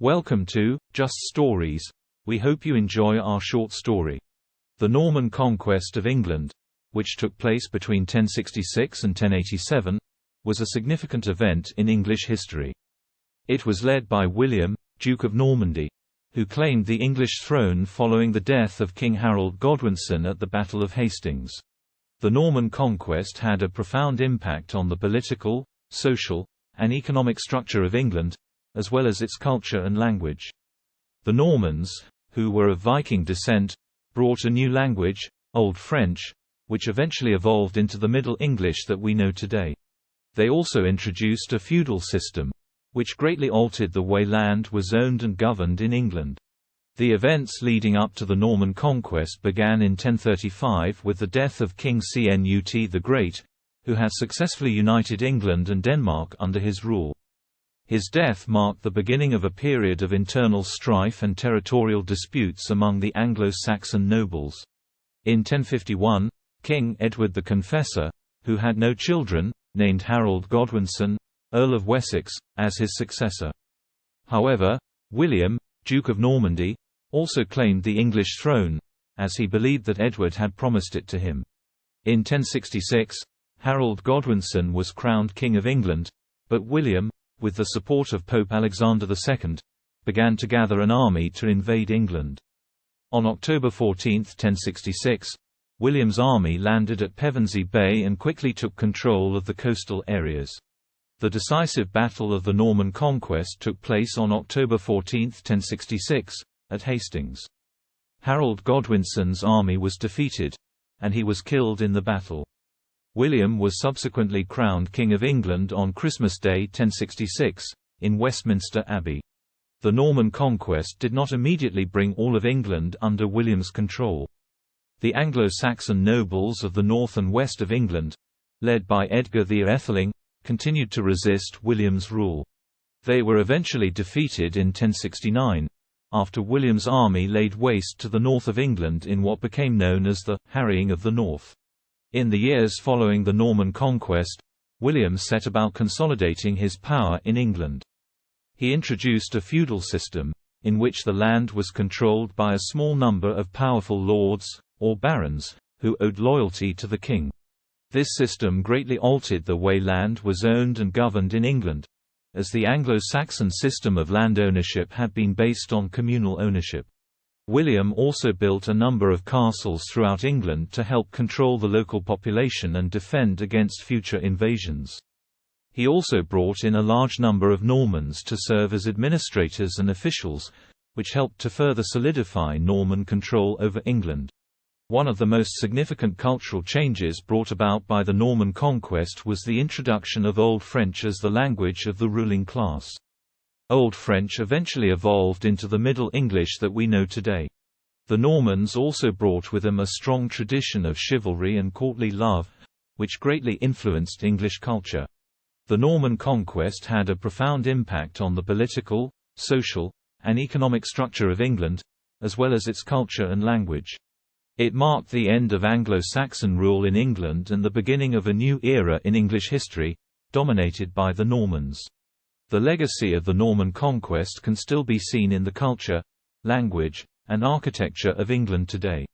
Welcome to Just Stories. We hope you enjoy our short story. The Norman Conquest of England, which took place between 1066 and 1087, was a significant event in English history. It was led by William, Duke of Normandy, who claimed the English throne following the death of King Harold Godwinson at the Battle of Hastings. The Norman Conquest had a profound impact on the political, social, and economic structure of England, as well as its culture and language. The Normans, who were of Viking descent, brought a new language, Old French, which eventually evolved into the Middle English that we know today. They also introduced a feudal system, which greatly altered the way land was owned and governed in England. The events leading up to the Norman Conquest began in 1035 with the death of King Cnut the Great, who had successfully united England and Denmark under his rule. His death marked the beginning of a period of internal strife and territorial disputes among the Anglo-Saxon nobles. In 1051, King Edward the Confessor, who had no children, named Harold Godwinson, Earl of Wessex, as his successor. However, William, Duke of Normandy, also claimed the English throne, as he believed that Edward had promised it to him. In 1066, Harold Godwinson was crowned King of England, but William, with the support of Pope Alexander II, began to gather an army to invade England. On October 14, 1066, William's army landed at Pevensey Bay and quickly took control of the coastal areas. The decisive Battle of the Norman Conquest took place on October 14, 1066, at Hastings. Harold Godwinson's army was defeated, and he was killed in the battle. William was subsequently crowned King of England on Christmas Day 1066, in Westminster Abbey. The Norman Conquest did not immediately bring all of England under William's control. The Anglo-Saxon nobles of the north and west of England, led by Edgar the Atheling, continued to resist William's rule. They were eventually defeated in 1069, after William's army laid waste to the north of England in what became known as the Harrying of the North. In the years following the Norman Conquest, William set about consolidating his power in England. He introduced a feudal system, in which the land was controlled by a small number of powerful lords, or barons, who owed loyalty to the king. This system greatly altered the way land was owned and governed in England, as the Anglo-Saxon system of land ownership had been based on communal ownership. William also built a number of castles throughout England to help control the local population and defend against future invasions. He also brought in a large number of Normans to serve as administrators and officials, which helped to further solidify Norman control over England. One of the most significant cultural changes brought about by the Norman Conquest was the introduction of Old French as the language of the ruling class. Old French eventually evolved into the Middle English that we know today. The Normans also brought with them a strong tradition of chivalry and courtly love, which greatly influenced English culture. The Norman Conquest had a profound impact on the political, social, and economic structure of England, as well as its culture and language. It marked the end of Anglo-Saxon rule in England and the beginning of a new era in English history, dominated by the Normans. The legacy of the Norman Conquest can still be seen in the culture, language, and architecture of England today.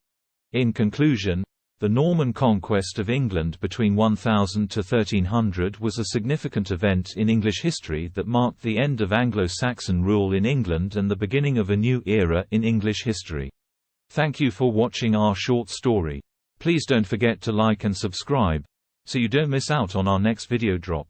In conclusion, the Norman Conquest of England between 1000 to 1300 was a significant event in English history that marked the end of Anglo-Saxon rule in England and the beginning of a new era in English history. Thank you for watching our short story. Please don't forget to like and subscribe, so you don't miss out on our next video drop.